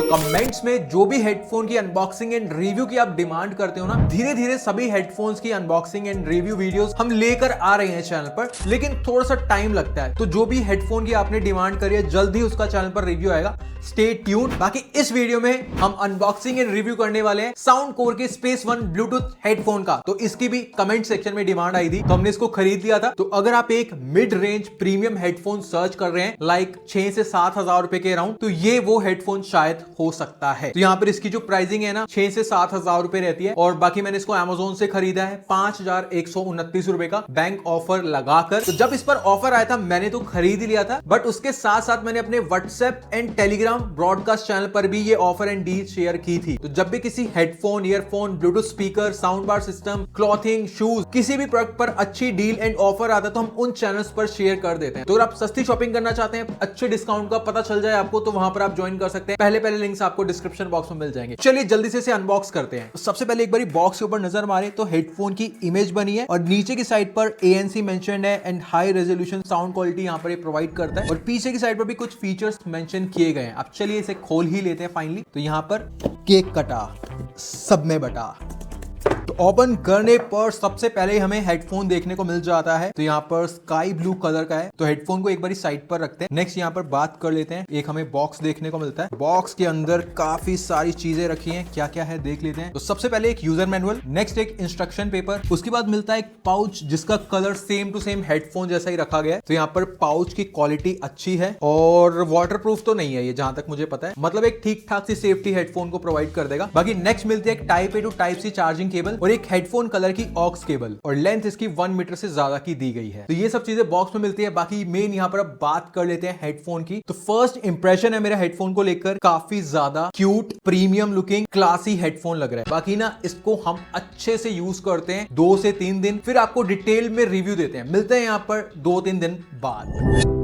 Comments में जो भी हेडफोन की अनबॉक्सिंग एंड रिव्यू की आप डिमांड करते हो ना, धीरे धीरे सभी हेडफोन्स की अनबॉक्सिंग एंड रिव्यू वीडियोस हम लेकर आ रहे हैं चैनल पर, लेकिन थोड़ा सा टाइम लगता है। तो जो भी हेडफोन की आपने डिमांड करी है, जल्द ही उसका चैनल पर रिव्यू आएगा, स्टे ट्यून। बाकी इस वीडियो में हम अनबॉक्सिंग एंड रिव्यू करने वाले हैं साउंड कोर के स्पेस वन ब्लूटूथ हेडफोन का। तो इसकी भी कमेंट सेक्शन में डिमांड आई थी, तो हमने इसको खरीद लिया था। तो अगर आप एक mid range premium headphone search कर रहे हैं, लाइक 6 से 7 हजार रुपए के अराउंड, तो ये वो हेडफोन शायद हो सकता है। तो यहाँ पर इसकी जो प्राइसिंग है ना, 6 से 7 हजार रुपए रहती है। और बाकी मैंने इसको Amazon से खरीदा है 5,129 रुपए का बैंक ऑफर लगाकर। तो जब इस पर ऑफर आया था मैंने तो खरीद ही लिया था, बट उसके साथ साथ मैंने अपने WhatsApp and Telegram broadcast channel पर भी ये ऑफर एंड डील शेयर की थी। तो जब भी किसी headphone, earphone, Bluetooth speaker, sound bar system, clothing, shoes, किसी भी प्रोडक्ट पर अच्छी डील एंड ऑफर आता है तो हम उन चैनल्स पर शेयर कर देते हैं। तो अगर आप सस्ती शॉपिंग करना चाहते हैं, अच्छे डिस्काउंट का पता चल जाए आपको, तो वहां पर आप ज्वाइन कर सकते हैं। पहले लिंक्स आपको डिस्क्रिप्शन बॉक्स में मिल जाएंगे। चलिए जल्दी से इसे अनबॉक्स करते हैं। तो सबसे पहले एक बार बॉक्स के ऊपर नजर मारे तो हेडफोन की इमेज बनी है और नीचे की साइड पर ANC मेंशन्ड है and high resolution sound quality यहाँ पर प्रोवाइड करता है। और पीछे की साइड पर भी कुछ फीचर्स मेंशन किए गए हैं। अब चलिए इसे खोल ही लेते हैं फाइनली। तो यहाँ पर केक कटा, सब में बटा। तो ओपन करने पर सबसे पहले हमें हेडफोन देखने को मिल जाता है। तो यहाँ पर स्काई ब्लू कलर का है। तो हेडफोन को एक बार साइड पर रखते हैं। नेक्स्ट यहाँ पर बात कर लेते हैं। एक हमें बॉक्स देखने को मिलता है। बॉक्स के अंदर काफी सारी चीजें रखी हैं, क्या क्या है देख लेते हैं। तो सबसे पहले एक यूजर मैनुअल, नेक्स्ट एक इंस्ट्रक्शन पेपर, उसके बाद मिलता है एक पाउच जिसका colour same to same headphone जैसा ही रखा गया है। तो यहाँ पर पाउच की क्वालिटी अच्छी है और वाटरप्रूफ तो नहीं है ये, जहां तक मुझे पता है। मतलब एक ठीक ठाक सी सेफ्टी हेडफोन को प्रोवाइड कर देगा। बाकी नेक्स्ट मिलती है एक type A to type C charging cable और एक हेडफोन कलर की ऑक्स केबल, और लेंथ इसकी 1 मीटर से ज्यादा की दी गई है। तो ये सब चीजें बॉक्स में मिलती है। बाकी मेन यहाँ पर अब बात कर लेते हैं हेडफोन की। तो फर्स्ट इंप्रेशन है मेरा हेडफोन को लेकर, काफी ज्यादा cute, premium looking, classy headphone लग रहा है। बाकी ना इसको हम अच्छे से यूज करते हैं 2 से 3 दिन, फिर आपको डिटेल में रिव्यू देते हैं। मिलते हैं यहाँ पर 2-3 दिन बाद।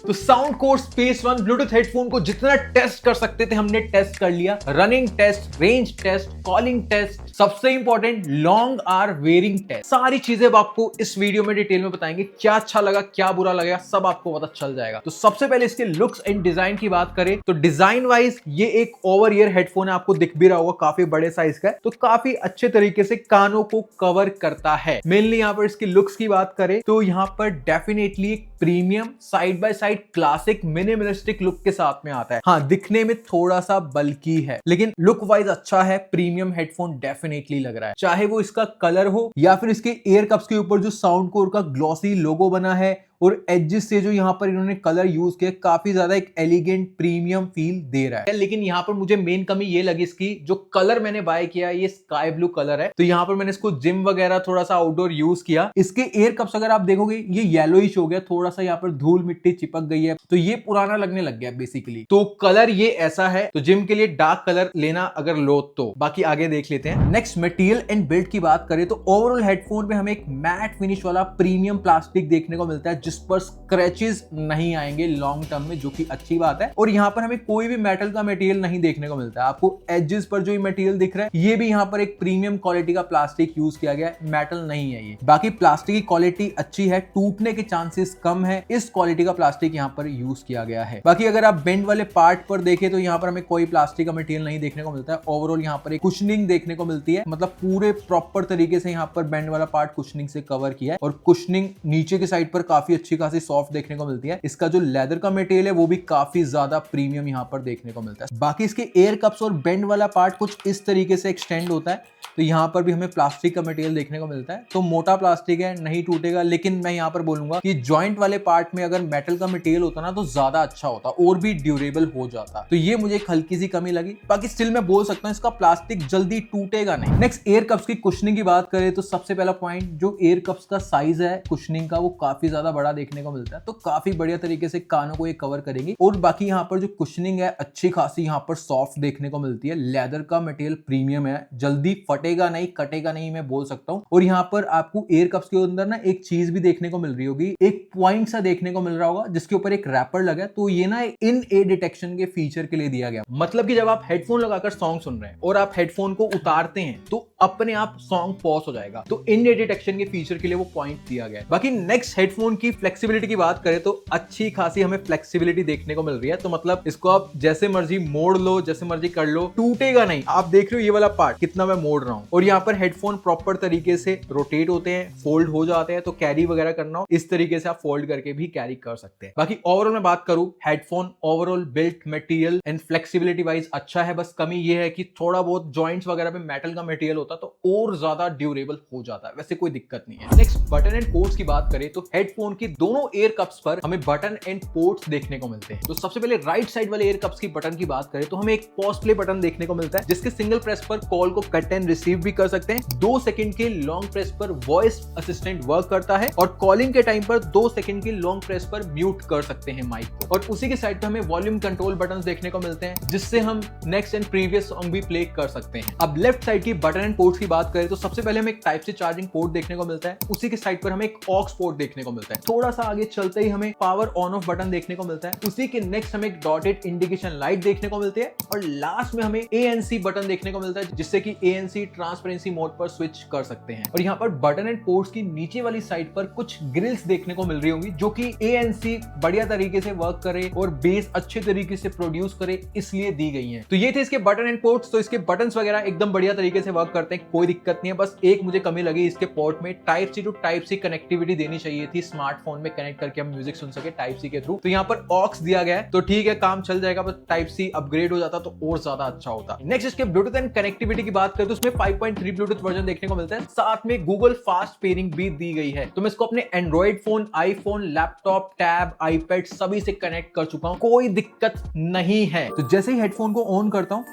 तो sound core space One Bluetooth headphone को जितना टेस्ट कर सकते थे हमने टेस्ट कर लिया। Running test, range test, calling test, सबसे important long hour wearing test. सारी चीजें आपको इस वीडियो में डिटेल में बताएंगे। क्या अच्छा लगा, क्या बुरा लगा, सब आपको पता चल जाएगा। तो सबसे पहले इसके लुक्स एंड डिजाइन की बात करें तो डिजाइन वाइज ये एक ओवर ईयर हेडफोन है, आपको दिख भी रहा होगा, काफी बड़े साइज का है। तो काफी अच्छे तरीके से कानों को कवर करता है। मेनली यहाँ पर इसकी लुक्स की बात करें तो यहाँ पर डेफिनेटली एक premium side by side classic minimalistic look के साथ में आता है। हाँ, दिखने में थोड़ा सा बल्की है, लेकिन लुक वाइज अच्छा है। प्रीमियम हेडफोन डेफिनेटली लग रहा है, चाहे वो इसका कलर हो या फिर इसके एयर कप्स के ऊपर जो साउंड कोर का ग्लॉसी लोगो बना है और एजेस से जो यहाँ पर इन्होंने कलर यूज किया, काफी ज्यादा एक एलिगेंट प्रीमियम फील दे रहा है। लेकिन यहाँ पर मुझे मेन कमी ये लगी, इसकी जो कलर मैंने बाय किया ये स्काई ब्लू कलर है। तो यहाँ पर मैंने इसको जिम वगैरह थोड़ा सा आउटडोर यूज किया। इसके एयर कप्स अगर आप देखोगे ये येलोइश हो गया, थोड़ा सा यहाँ पर धूल मिट्टी चिपक गई है, तो ये पुराना लगने लग गया बेसिकली। तो कलर ये ऐसा है, तो जिम के लिए डार्क कलर लेना अगर लो तो। बाकी आगे देख लेते हैं। नेक्स्ट मटेरियल एंड बिल्ड की बात करें तो ओवरऑल हेडफोन पे हमें एक मैट फिनिश वाला प्रीमियम प्लास्टिक देखने को मिलता है, जिस पर स्क्रैचेस नहीं आएंगे लॉन्ग टर्म में, जो कि अच्छी बात है। और यहाँ पर हमें कोई भी मेटल का मटेरियल नहीं देखने को मिलता है। आपको एजेस पर जो मटेरियल दिख रहा है ये भी यहाँ पर एक प्रीमियम क्वालिटी का प्लास्टिक यूज किया गया है, मेटल नहीं है ये। बाकी प्लास्टिक की क्वालिटी अच्छी है, टूटने के चांसेस कम है, इस क्वालिटी का प्लास्टिक यहाँ पर यूज किया गया है। बाकी अगर आप बेंड वाले पार्ट पर देखें तो यहाँ पर हमें कोई प्लास्टिक का मटेरियल नहीं देखने को मिलता है। ओवरऑल यहाँ पर एक कुशनिंग देखने को मिलती है, मतलब पूरे प्रॉपर तरीके से यहाँ पर बेंड वाला पार्ट कुशनिंग से कवर किया है। और कुशनिंग नीचे की साइड पर काफी अच्छी खासी सॉफ्ट देखने को मिलती है। इसका जो लेदर का मटेरियल है वो भी काफी ज्यादा प्रीमियम यहाँ पर देखने को मिलता है। बाकी इसके एयर कप्स और बेंड वाला पार्ट कुछ इस तरीके से एक्सटेंड होता है, तो यहाँ पर भी हमें प्लास्टिक का मटेरियल देखने को मिलता है। तो मोटा प्लास्टिक है, नहीं टूटेगा, लेकिन मैं यहाँ पर बोलूंगा कि जॉइंट वाले पार्ट में अगर मेटल का मटेरियल होता ना तो ज्यादा अच्छा होता और भी ड्यूरेबल हो जाता। तो ये मुझे एक हल्की सी कमी लगी। बाकी स्टिल मैं बोल सकता हूँ इसका प्लास्टिक जल्दी टूटेगा नहीं। नेक्स्ट एयर कप्स की कुशनिंग की बात करें तो सबसे पहला पॉइंट, जो एयर कप्स का साइज है कुशनिंग का वो काफी ज्यादा बड़ा देखने को मिलता है। तो काफी बढ़िया तरीके से कानों को ये कवर करेंगे। और बाकी यहाँ पर जो कुशनिंग है अच्छी खासी यहाँ पर सॉफ्ट देखने को मिलती है। लेदर का मटेरियल प्रीमियम है, जल्दी फटेगा नहीं, कटेगा नहीं, मैं बोल सकता हूँ। और यहाँ पर आपको एयर कप्स के अंदर ना एक चीज भी देखने को मिल रही होगी, एक पॉइंट सा देखने को मिल रहा होगा जिसके ऊपर एक रैपर लगा है। तो ये ना इन ए डिटेक्शन के फीचर के लिए दिया गया। मतलब कि जब आप हेडफोन लगाकर सॉन्ग सुन रहे हैं और आप हेडफोन को उतारते हैं तो अपने आप सॉन्ग पॉज हो जाएगा। तो इन ए डिटेक्शन के फीचर के लिए वो पॉइंट दिया गया है। बाकी नेक्स्ट हेडफोन की फ्लेक्सिबिलिटी की बात करें तो अच्छी खासी हमें फ्लेक्सिबिलिटी देखने को मिल रही है। तो मतलब इसको आप जैसे मर्जी मोड़ लो, जैसे मर्जी कर लो, टूटेगा नहीं। आप देख रहे हो ये वाला पार्ट कितना मैं मोड़ रहा हूं। और यहाँ पर हेडफोन प्रॉपर तरीके से रोटेट होते हैं, फोल्ड हो जाते हैं। तो कैरी वगैरह करना हो इस तरीके से आप फोल्ड करके भी कैरी कर सकते हैं। बाकी ओवरऑल मैं बात करूं, headphone overall built material and flexibility wise अच्छा है। बस कमी ये है कि थोड़ा बहुत जॉइंट्स वगैरह पे मेटल का मटेरियल होता तो और ज्यादा ड्यूरेबल हो जाता है। वैसे कोई दिक्कत नहीं है। नेक्स्ट बटन एंड पोर्ट्स की बात करें तो हेडफोन की दोनों एयर कप्स पर हमें बटन एंड पोर्ट्स देखने को मिलते हैं। तो सबसे पहले राइट साइड वाले एयर कप्स की बटन की बात करें तो हमें एक पॉज प्ले बटन देखने को मिलता है, जिसके सिंगल प्रेस पर कॉल को कट एंड रिसीव भी कर सकते हैं। 2 सेकंड के लॉन्ग प्रेस पर वॉइस असिस्टेंट वर्क करता है और कॉलिंग के टाइम पर 2 सेकंड की लॉन्ग प्रेस पर म्यूट कर सकते हैं माइक को। और उसी के साइड पे हमें वॉल्यूम कंट्रोल बटन देखने को मिलते हैं, जिससे हम नेक्स्ट एंड प्रीवियस सॉन्ग भी प्ले कर सकते हैं। अब लेफ्ट साइड की बटन एंड पोर्ट्स की बात करें तो सबसे पहले हमें एक टाइप सी चार्जिंग पोर्ट देखने को मिलता है। उसी के साइड पर हमें एक ऑक्स पोर्ट देखने को मिलता है। थोड़ा सा आगे चलते ही हमें पावर ऑन ऑफ बटन देखने को मिलता है। उसी के नेक्स्ट हमें एक डॉटेड इंडिकेशन लाइट देखने को मिलती है और लास्ट में हमें ANC बटन देखने को मिलता है, जिससे कि ANC ट्रांसपेरेंसी मोड पर स्विच कर सकते हैं। और यहाँ पर बटन एंड पोर्ट्स की नीचे वाली साइड पर कुछ ग्रिल्स देखने को मिल रही होंगी, जो कि ANC बढ़िया तरीके से वर्क करे और बेस अच्छे तरीके से प्रोड्यूस करे, इसलिए दी गई है। तो ये थे इसके बटन एंड पोर्ट्स। तो इसके बटन्स वगैरह एकदम बढ़िया तरीके से वर्क करते हैं, कोई दिक्कत नहीं है। बस एक मुझे कमी लगी, इसके पोर्ट में type C to type C connectivity देनी चाहिए थी, स्मार्टफोन में कनेक्ट करके हम म्यूजिक सुन सके टाइप सी के थ्रू। तो यहाँ पर ऑक्स दिया गया है, तो ठीक है, काम चल जाएगा। बस टाइप सी अपग्रेड हो जाता तो और ज्यादा अच्छा होता। नेक्स्ट इसके ब्लूटूथ एंड कनेक्टिविटी की बात करें तो उसमें 5.3 ब्लूटूथ वर्जन देखने को मिलता है, साथ में गूगल फास्ट पेयरिंग भी दी गई है। तो मैं इसको अपने Android phone, iPhone, laptop, tab, iPad सभी से कनेक्ट कर चुका हूं, कोई दिक्कत नहीं है। तो जैसे ही हेडफोन को ऑन करता हूं,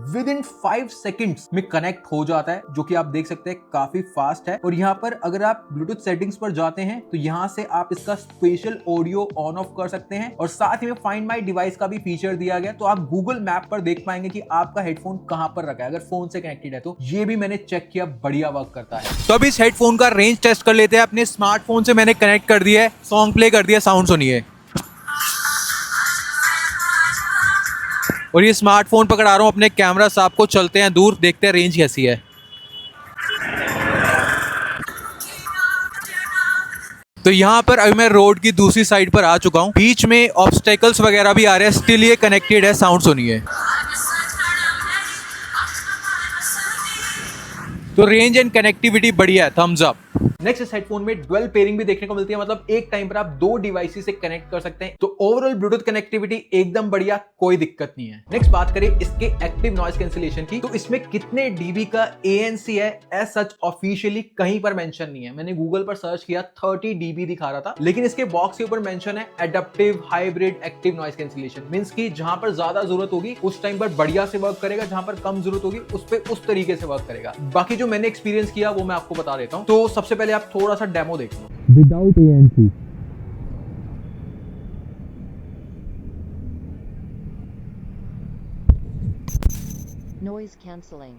विद इन 5 सेकंड्स में कनेक्ट हो जाता है, जो कि आप देख सकते हैं काफी फास्ट है। और यहाँ पर अगर आप ब्लूटूथ सेटिंग्स पर जाते हैं तो यहाँ से आप इसका स्पेशल ऑडियो ऑन ऑफ कर सकते हैं और साथ ही में फाइंड माय डिवाइस का भी फीचर दिया गया। तो आप गूगल मैप पर देख पाएंगे कि आपका हेडफोन कहां पर रखा है, अगर फोन से कनेक्टेड है तो। ये भी मैंने चेक किया, बढ़िया वर्क करता है। तो अब इस हेडफोन का रेंज टेस्ट कर लेते हैं। अपने स्मार्टफोन से मैंने कनेक्ट कर दिया है, सॉन्ग प्ले कर दिया, साउंड सुनिए। और ये स्मार्टफोन पकड़ा रहा हूं अपने कैमरा से, आपको चलते हैं दूर, देखते हैं रेंज कैसी है। तो यहाँ पर अभी मैं रोड की दूसरी साइड पर आ चुका हूँ, बीच में ऑब्स्टेकल्स वगैरह भी आ रहे हैं, स्टिल ये कनेक्टेड है, साउंड सुनिए। तो रेंज एंड कनेक्टिविटी बढ़िया है, थम्स अप। नेक्स्ट इस हेडफोन में डुअल पेयरिंग भी देखने को मिलती है, मतलब एक टाइम पर आप 2 डिवाइसेस से कनेक्ट कर सकते हैं। तो ओवरऑल ब्लूटूथ कनेक्टिविटी एकदम बढ़िया, कोई दिक्कत नहीं है। नेक्स्ट बात करें इसके एक्टिव नॉइस कैंसिलेशन की, तो इसमें कितने डीबी का ANC है, एज सच ऑफिशियली कहीं पर मेंशन नहीं है। मैंने गूगल पर सर्च किया, 30 डीबी दिखा रहा था, लेकिन इसके बॉक्स के ऊपर मेंशन है adaptive hybrid active noise cancellation. Means कि जहां पर ज्यादा जरूरत होगी उस टाइम पर बढ़िया से वर्क करेगा, जहां पर कम जरूरत होगी उस पे उस तरीके से वर्क करेगा। बाकी जो मैंने एक्सपीरियंस किया वो मैं आपको बता देता हूं। तो सबसे पहले आप थोड़ा सा डेमो देख लो विदाउट ANC। Noise cancelling.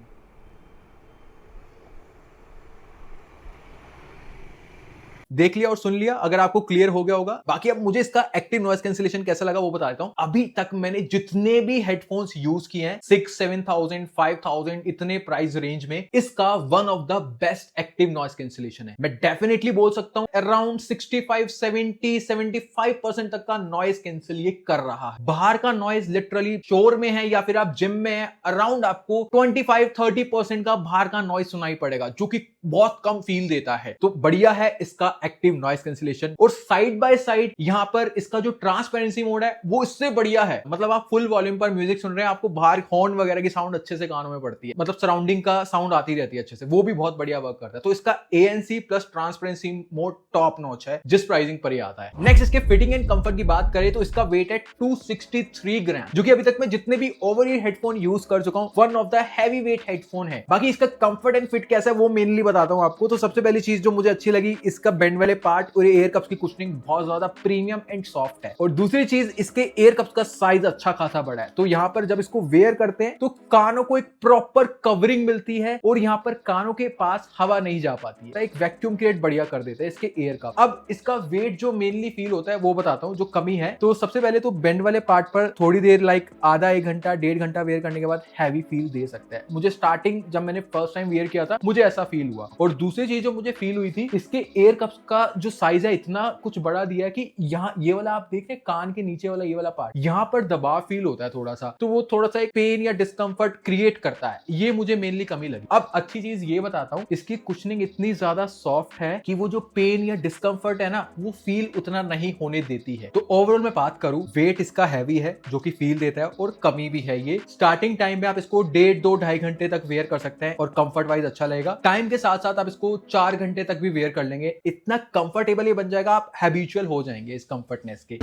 देख लिया और सुन लिया, अगर आपको क्लियर हो गया होगा। बाकी अब मुझे इसका एक्टिव नॉइस कैंसिलेशन कैसा लगा वो बता देता हूं। अभी तक मैंने जितने भी हेडफोन्स यूज किए हैं 6-7,000 5,000 इतने प्राइस रेंज में, इसका one of the best active noise cancellation है। मैं डेफिनेटली बोल सकता हूं अराउंड 65-70-75% तक का नॉइस कैंसिल ये कर रहा है। बाहर का नॉइस लिटरली शोर में है या फिर आप जिम में है, अराउंड आपको 25-30% का बाहर का नॉइस सुनाई पड़ेगा, जो कि बहुत कम फील देता है। तो बढ़िया है इसका एक्टिव नॉइस कैंसिलेशन। और साइड बाय साइड यहां पर इसका जो ट्रांसपेरेंसी मोड है वो इससे बढ़िया है। मतलब आप फुल वॉल्यूम पर म्यूजिक सुन रहे हैं, आपको बाहर हॉर्न वगैरह की साउंड अच्छे से कानों में पड़ती है, मतलब सराउंडिंग का साउंड आती रहती है अच्छे से, वो भी बहुत बढ़िया वर्क करता है। तो इसका ANC plus transparency mode top notch है, जिस प्राइसिंग पर ये आता है। नेक्स्ट इसके फिटिंग एंड कंफर्ट की बात करें तो इसका वेट है 263 ग्राम, जो कि अभी तक मैं जितने भी ओवर ईयर हेडफोन यूज कर चुका हूं, one of the heavy weight headphone है। बाकी इसका कंफर्ट एंड फिट कैसा है वो मेनली बताता हूं आपको। तो सबसे पहली चीज जो मुझे अच्छी लगी, इसका बेंड वाले पार्ट और एयर कप्स की कुशनिंग बहुत ज्यादा प्रीमियम एंड सॉफ्ट है। और दूसरी चीज, इसके एयर कप्स का साइज अच्छा खासा बड़ा है। तो यहाँ पर जब इसको वेयर करते हैं तो कानों को एक प्रॉपर कवरिंग मिलती है और यहाँ पर कानों के पास हवा नहीं जा पाती है, एक वैक्यूम क्रिएट बढ़िया कर देते हैं इसके एयर कप। अब इसका वेट जो मेनली फील होता है वो बताता हूँ, जो कमी है। तो सबसे पहले तो बेंड वाले पार्ट पर थोड़ी देर लाइक आधा 1 घंटा 1.5 घंटा वेयर करने के बाद हैवी फील दे सकता है। मुझे स्टार्टिंग जब मैंने फर्स्ट टाइम वेयर किया था मुझे ऐसा फील हुआ। हुआ। और दूसरी चीज जो मुझे फील हुई थी, इसके एयर कप्स का जो साइज है इतना कुछ बड़ा दिया है कि यहाँ ये वाला आप देख रहे हैं कान के नीचे वाला ये वाला पार्ट, यहाँ पर दबाव फील होता है थोड़ा सा, तो वो थोड़ा सा एक पेन या डिस्कंफर्ट क्रिएट करता है। ये मुझे मेनली कमी लगी। अब अच्छी चीज ये बताता हूँ, इसकी कुशनिंग इतनी ज्यादा सॉफ्ट है कि वो जो पेन या डिस्कंफर्ट है ना, वो फील उतना नहीं होने देती है। तो ओवरऑल मैं बात करूं, वेट इसका हैवी है जो कि फील देता है, और कमी भी है ये। स्टार्टिंग टाइम में आप इसको 1.5-2-2.5 घंटे तक वेयर कर सकते हैं और कंफर्ट वाइज अच्छा लगेगा। टाइम के साथ साथ आप इसको 4 घंटे तक भी वेयर कर लेंगे, इतना कंफर्टेबल ये बन जाएगा, आप हैबिचुअल हो जाएंगे इस कंफर्टनेस के।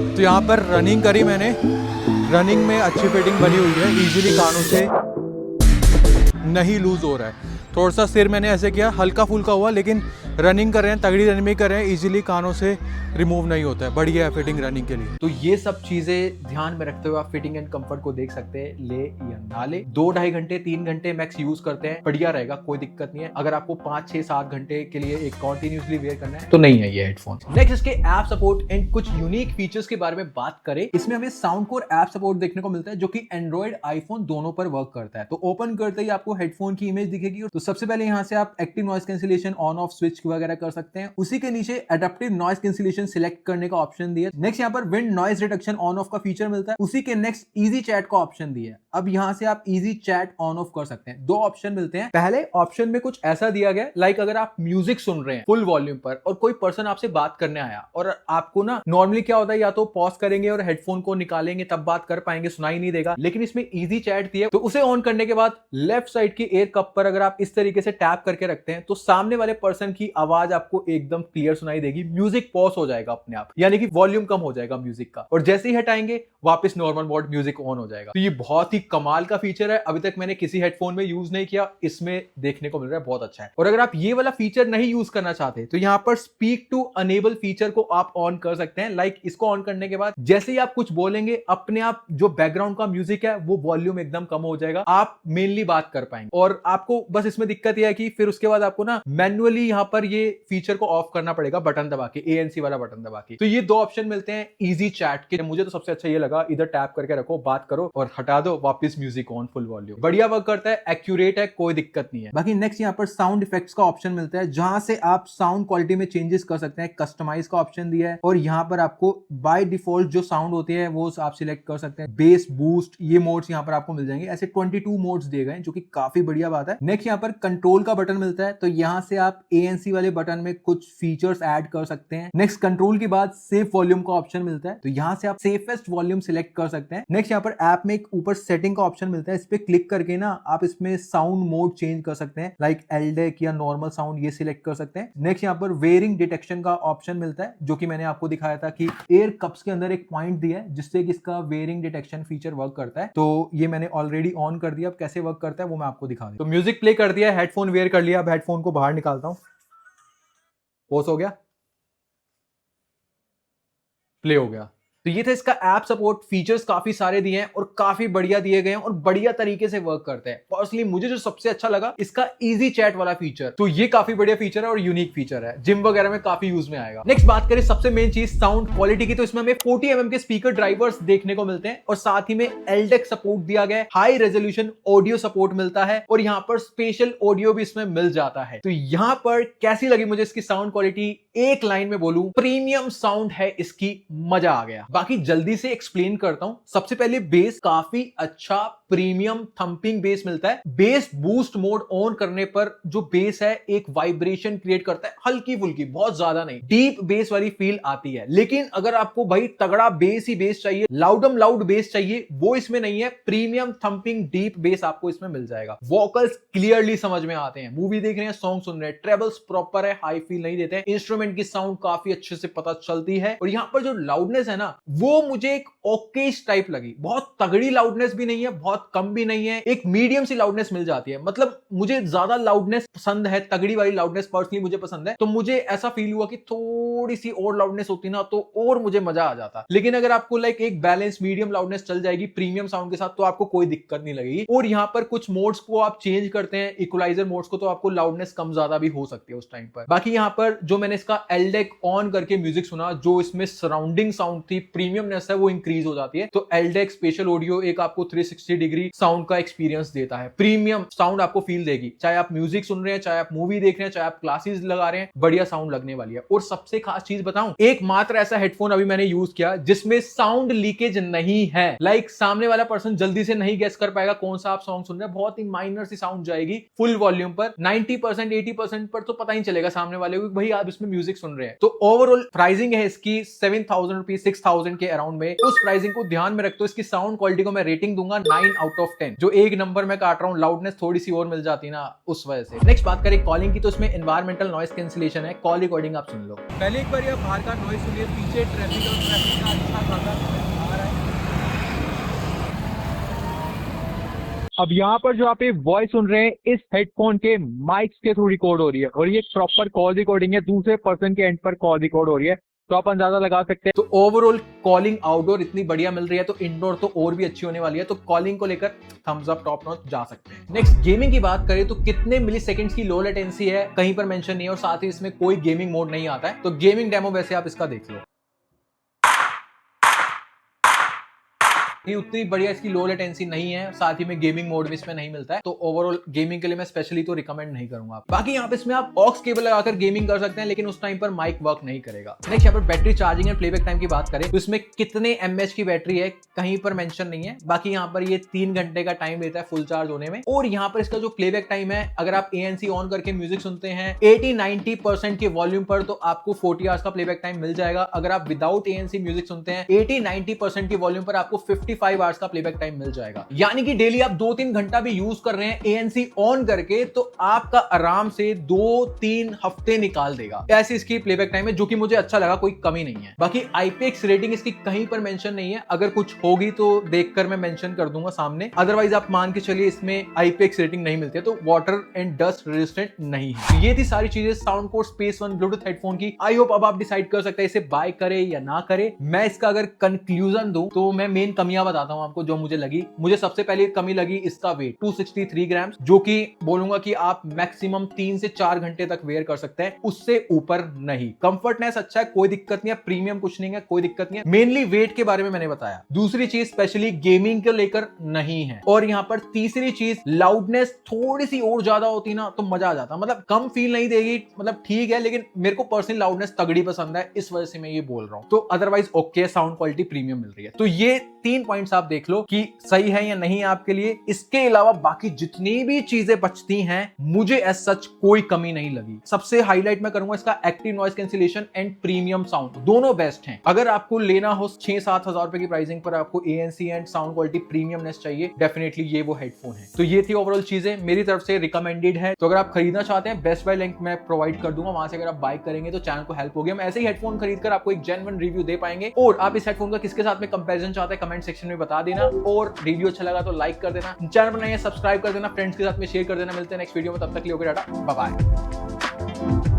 तो यहाँ पर रनिंग करी मैंने, रनिंग में अच्छी फिटिंग बनी हुई है, इजीली कानों से नहीं लूज हो रहा है। थोड़ा सा सिर मैंने ऐसे किया, हल्का फुल्का हुआ, लेकिन रनिंग कर रहे हैं, तगड़ी रनिंग कर रहे हैं, इजीली कानों से रिमूव नहीं होता है। बढ़िया है फिटिंग रनिंग के लिए। तो ये सब चीजें ध्यान में रखते हुए आप फिटिंग एंड कंफर्ट को देख सकते हैं, ले या ना ले। 2-2.5 घंटे 3 घंटे मैक्स यूज करते हैं, बढ़िया रहेगा, कोई दिक्कत नहीं है। अगर आपको 5-6-7 घंटे के लिए एक कॉन्टिन्यूसली वेयर करना है तो नहीं है ये हेडफोन। नेक्स्ट इसके ऐप सपोर्ट एंड कुछ यूनिक फीचर्स के बारे में बात करें। इसमें हमें साउंड कोर ऐप सपोर्ट देखने को मिलता है जो कि एंड्रॉइड आईफोन दोनों पर वर्क करता है। तो ओपन करते ही आपको हेडफोन की इमेज दिखेगी। तो सबसे पहले यहाँ से आप active noise cancellation on off switch वगैरह कर सकते हैं। उसी के नीचे एडेप्टिव नॉइस कैंसिलेशन सिलेक्ट करने का ऑप्शन दिया। नेक्स्ट यहाँ पर wind noise reduction on off का फीचर मिलता है। उसी के नेक्स्ट इजी चैट का ऑप्शन दिया है। अब यहाँ से आप इजी चैट ऑन ऑफ कर सकते हैं। 2 ऑप्शन मिलते हैं। पहले ऑप्शन में कुछ ऐसा दिया गया, लाइक अगर आप म्यूजिक सुन रहे हैं फुल वॉल्यूम पर और कोई पर्सन आपसे बात करने आया, और आपको ना नॉर्मली क्या होता है, या तो पॉज करेंगे और हेडफोन को निकालेंगे तब बात कर पाएंगे, सुनाई नहीं देगा। लेकिन इसमें इजी चैट दिया, तो उसे ऑन करने के बाद लेफ्ट साइड की एयर कप पर अगर आप इस तरीके से टैप करके रखते हैं तो सामने वाले पर्सन की आवाज आपको एकदम क्लियर सुनाई देगी। म्यूजिक पॉज हो जाएगा अपने आप, यानी कि वॉल्यूम कम हो जाएगा म्यूजिक का, और जैसे ही हटाएंगे वापस नॉर्मल मोड म्यूजिक ऑन हो जाएगा। तो ये बहुत ही कमाल का फीचर है, अभी तक मैंने किसी हेडफोन में यूज नहीं किया, इसमें देखने को मिल रहा है, बहुत अच्छा है। और अगर आप ये वाला फीचर नहीं यूज करना चाहते तो यहाँ पर स्पीक टू अनेबल फीचर को आप ऑन कर सकते हैं। लाइक इसको ऑन करने के बाद जैसे ही आप कुछ बोलेंगे, अपने आप जो बैकग्राउंड का म्यूजिक है वो वॉल्यूम एकदम कम हो जाएगा, आप मेनली बात कर पाएंगे। और आपको बस इसमें दिक्कत यह है कि फिर उसके बाद आपको ना मैन्युअली यहाँ पर ये फीचर को ऑफ करना पड़ेगा बटन दबा के, ANC वाला बटन दबा के। तो ये 2 ऑप्शन मिलते हैं इजी चैट के। मुझे तो सबसे अच्छा ये लगा, इधर टैप करके रखो, बात करो और हटा दो, वापस म्यूजिक ऑन फुल वॉल्यूम। बढ़िया वर्क करता है, एक्यूरेट है, कोई दिक्कत नहीं है। बाकी नेक्स्ट यहाँ पर साउंड इफेक्ट्स का ऑप्शन मिलता है, जहां से आप साउंड क्वालिटी में चेंजेस कर सकते हैं। कस्टमाइज का ऑप्शन दिया है, और यहाँ पर आपको बाय डिफॉल्ट जो साउंड होती है वो आप सिलेक्ट कर सकते हैं। बेस, बूस्ट, ये मोड्स यहाँ पर आपको मिल जाएंगे। ऐसे 22 मोड्स दिए गए जो कि काफी बढ़िया बात है। नेक्स्ट यहाँ पर कंट्रोल का बटन मिलता है, तो यहाँ से आप ANC वाले बटन में कुछ फीचर्स ऐड कर सकते हैं। नेक्स्ट कंट्रोल के बाद सेफ वॉल्यूम का ऑप्शन मिलता है, तो यहाँ से आप सेफेस्ट वॉल्यूम सिलेक्ट कर सकते हैं। नेक्स्ट यहाँ पर ऐप में एक ऊपर सेटिंग का ऑप्शन मिलता है, इस पे क्लिक करके ना आप इसमें साउंड मोड चेंज कर सकते हैं, लाइक LDAC या नॉर्मल साउंड, ये सिलेक्ट कर सकते हैं। नेक्स्ट यहाँ पर वेयरिंग डिटेक्शन का ऑप्शन मिलता है, जो कि मैंने आपको दिखाया था कि एयर कप्स के अंदर एक पॉइंट दिया है जिससे कि इसका वेयरिंग डिटेक्शन फीचर वर्क करता है। तो ये मैंने ऑलरेडी ऑन कर दिया, अब कैसे वर्क करता है वो मैं आपको दिखा दूं। तो म्यूजिक प्ले कर दिया, हेडफोन वेयर कर लिया, अब हेडफोन को बाहर निकालता हूं, पॉज हो गया, प्ले हो गया। तो ये था इसका ऐप सपोर्ट। फीचर्स काफी सारे दिए हैं और काफी बढ़िया दिए गए हैं और बढ़िया तरीके से वर्क करते हैं। पर्सनली मुझे जो सबसे अच्छा लगा इसका इजी चैट वाला फीचर, तो ये काफी बढ़िया फीचर है और यूनिक फीचर है, जिम वगैरह में काफी यूज में आएगा। नेक्स्ट बात करें सबसे मेन चीज साउंड क्वालिटी की, तो इसमें हमें 40 mm के स्पीकर ड्राइवर्स देखने को मिलते हैं और साथ ही में LDAC सपोर्ट दिया गया है, हाई रेजोल्यूशन ऑडियो सपोर्ट मिलता है और यहाँ पर स्पेशल ऑडियो भी इसमें मिल जाता है। तो यहाँ पर कैसी लगी मुझे इसकी साउंड क्वालिटी, एक लाइन में बोलूं, प्रीमियम साउंड है इसकी, मजा आ गया। बाकी जल्दी से एक्सप्लेन करता हूं। सबसे पहले बेस काफी अच्छा प्रीमियम थंपिंग बेस मिलता है। बेस बूस्ट मोड ऑन करने पर जो बेस है एक वाइब्रेशन क्रिएट करता है, हल्की फुल्की, बहुत ज्यादा नहीं, डीप बेस वाली फील आती है। लेकिन अगर आपको भाई तगड़ा बेस ही बेस चाहिए, लाउडम लाउड बेस चाहिए, वो इसमें नहीं है। प्रीमियम थंपिंग डीप बेस आपको इसमें मिल जाएगा। वोकल्स क्लियरली समझ में आते हैं, मूवी देख रहे हैं, सॉन्ग सुन रहे हैं, ट्रेबल्स प्रॉपर है, हाई फील नहीं देते हैं, इंस्ट्रूमेंट की साउंड काफी अच्छे से पता चलती है। और यहाँ पर जो लाउडनेस है ना, वो मुझे एक ओके टाइप लगी, बहुत तगड़ी लाउडनेस भी नहीं है, बहुत कम भी नहीं है, एक मीडियम सी लाउडनेस मिल जाती है। मतलब मुझे ज्यादा लाउडनेस पसंद है, तगड़ी वाली लाउडनेस पर्सनली मुझे पसंद है, तो मुझे ऐसा फील हुआ कि थोड़ी सी और लाउडनेस होती ना तो और मुझे मजा आ जाता। लेकिन अगर आपको लाइक एक बैलेंस मीडियम लाउडनेस चल जाएगी प्रीमियम साउंड के साथ, तो आपको कोई दिक्कत नहीं लगेगी। और यहाँ पर कुछ मोड्स को आप चेंज करते हैं, इक्वलाइजर मोड्स को, तो आपको लाउडनेस कम ज्यादा भी हो सकती है उस टाइम पर। बाकी यहाँ पर जो मैंने इसका LDAC ऑन करके म्यूजिक सुना, जो इसमें सराउंडिंग साउंड थी, प्रीमियमनेस है वो इंक्रीज हो जाती है। तो LDAC स्पेशल ऑडियो एक आपको 360 डिग्री डिग्री साउंड का एक्सपीरियंस देता है। प्रीमियम साउंड आपको फील देगी, चाहे आप म्यूजिक सुन रहे हैं, चाहे आप मूवी देख रहे हैं, चाहे आप क्लासेस लगा रहे हैं, बढ़िया साउंड लगने वाली है। और सबसे खास चीज बताऊं, एकमात्र ऐसा हेडफोन अभी मैंने यूज किया जिसमें साउंड लीकेज नहीं है। लाइक सामने वाला पर्सन जल्दी से नहीं गेस कर पाएगा कौन सा आप सॉन्ग सुन रहे हैं, बहुत ही माइनर सी साउंड जाएगी फुल वॉल्यूम पर। 90% 80% पर तो पता ही चलेगा सामने वाले को भाई आप इसमें म्यूजिक सुन रहे हैं। तो ओवरऑल प्राइसिंग है इसकी 7,000 रुपीज, 6,000 के अराउंड में। उस प्राइसिंग को ध्यान में रखते हुए इसकी साउंड क्वालिटी को मैं रेटिंग दूंगा 9 आउट ऑफ 10। जो एक नंबर में काट रहा हूं, लाउडनेस थोड़ी सी और मिल जाती ना उस वजह से। नेक्स्ट बात करें कॉलिंग की, तो इसमें एनवायरमेंटल नॉइस कैंसिलेशन है, कॉल रिकॉर्डिंग आप सुन लो। पहले एक बार बाहर का नॉइस सुनिए, पीछे ट्रैफिक और ट्रैफिक का अच्छा खासा आ रहा है। अब यहाँ पर जो आप ये वॉइस सुन रहे हैं इस हेडफोन के माइक्स के थ्रू रिकॉर्ड हो रही है और ये प्रॉपर कॉल रिकॉर्डिंग है, दूसरे पर्सन के एंड पर कॉल रिकॉर्ड हो रही है, तो आप अंदाजा लगा सकते हैं। तो ओवरऑल कॉलिंग आउटडोर इतनी बढ़िया मिल रही है तो इंडोर तो और भी अच्छी होने वाली है। तो कॉलिंग को लेकर थम्स अप, टॉप नॉच जा सकते हैं। नेक्स्ट गेमिंग की बात करें तो कितने मिली सेकेंड्स की लो लेटेंसी है कहीं पर मेंशन नहीं है और साथ ही इसमें कोई गेमिंग मोड नहीं आता है। तो गेमिंग डेमो वैसे आप इसका देख लो, ये उतनी बढ़िया इसकी लो लेटेंसी नहीं है, साथ ही में गेमिंग मोड भी इसमें नहीं मिलता है। तो ओवरऑल गेमिंग के लिए मैं स्पेशली तो रिकमेंड नहीं करूंगा। बाकी यहाँ पे इसमें आप ऑक्स केबल लगाकर गेमिंग कर सकते हैं, लेकिन उस टाइम पर माइक वर्क नहीं करेगा। नेक्स्ट यहाँ पर battery charging and playback time की बात करें तो इसमें कितने mAh की बैटरी है कहीं पर मेंशन नहीं है। बाकी यहाँ पर ये 3 घंटे का टाइम लेता है फुल चार्ज होने में। और यहाँ पर इसका जो प्लेबैक टाइम है, अगर आप ANC ऑन करके म्यूजिक सुनते हैं 80-90% के वॉल्यूम पर तो आपको 40 आवर्स का प्लेबैक टाइम मिल जाएगा। अगर आप विदाउट ANC म्यूजिक सुनते हैं 80-90% के वॉल्यूम पर आपको 55 आवर्स का प्लेबैक टाइम मिल जाएगा। यानी कि डेली आप 2-3 घंटा भी यूज कर रहे हैं ANC ऑन करके तो आपका आराम से 2-3 हफ्ते निकाल देगा। ऐसी इसकी प्लेबैक टाइम है, जो कि मुझे अच्छा लगा, कोई कमी नहीं है। बाकी IPX रेटिंग इसकी कहीं पर मेंशन नहीं है, अगर कुछ होगी तो देखकर मैं मेंशन कर दूंगा सामने। अदरवाइज आप मान के चलिए इसमें IPX रेटिंग नहीं मिलती है, तो वाटर एंड डस्ट रेजिस्टेंट नहीं है। ये थी सारी चीजें Soundcore Space One Bluetooth headphone की। आई होप अब आप डिसाइड कर सकते हैं इसे बाय करे या ना करे। मैं इसका अगर कंक्लूजन दूं तो मैं मेन कमियां बताता हूं आपको जो मुझे लगी। मुझे सबसे पहले कमी लगी इसका वेट 263 ग्राम, जो कि बोलूंगा कि आप मैक्सिमम 3 से 4 घंटे तक वेयर कर सकते हैं, उससे ऊपर नहीं। कंफर्टनेस अच्छा है, कोई दिक्कत नहीं है, प्रीमियम कुछ नहीं है, कोई दिक्कत नहीं है। मेनली वेट के बारे में मैंने बताया। दूसरी चीज स्पेशली गेमिंग को लेकर नहीं है। और यहाँ पर तीसरी चीज लाउडनेस थोड़ी सी और ज्यादा होती ना तो मजा आ जाता, मतलब कम फील नहीं देगी, मतलब ठीक है, लेकिन मेरे को पर्सनली लाउडनेस तगड़ी पसंद है, इस वजह से मैं ये बोल रहा हूं। तो otherwise okay, sound quality premium मिल रही है। तो ये 3 पॉइंट्स आप देख लो कि सही है या नहीं आपके लिए। इसके अलावा बाकी जितनी भी चीजें बचती हैं मुझे एज सच कोई कमी नहीं लगी। सबसे हाईलाइट मैं करूंगा इसका active noise cancellation and premium sound, दोनों बेस्ट हैं। अगर आपको लेना हो 6-7 हजार रुपए की प्राइसिंग पर आपको ANC and sound quality premiumness चाहिए, डेफिनेटली ये वो हेडफोन है। तो ये थी ओवरऑल चीजें, मेरी तरफ से रिकमेंडेड है। तो अगर आप खरीदना चाहते हैं बेस्ट बाय लिंक मैं प्रोवाइड कर दूंगा, वहां से अगर आप बाय करेंगे तो चैनल को हेल्प होगी। हम ऐसे ही हेडफोन खरीद कर आपको एक जेन्युइन रिव्यू दे पाएंगे। और आप इस हेडफोन का किसके साथ में कंपैरिजन चाहते हैं कमेंट सेक्शन में बता देना। और वीडियो अच्छा लगा तो लाइक कर देना, चैनल पर नए सब्सक्राइब कर देना, फ्रेंड्स के साथ में शेयर कर देना। मिलते हैं नेक्स्ट वीडियो में, तब तक के लिए ओके टाटा, बाय बाय।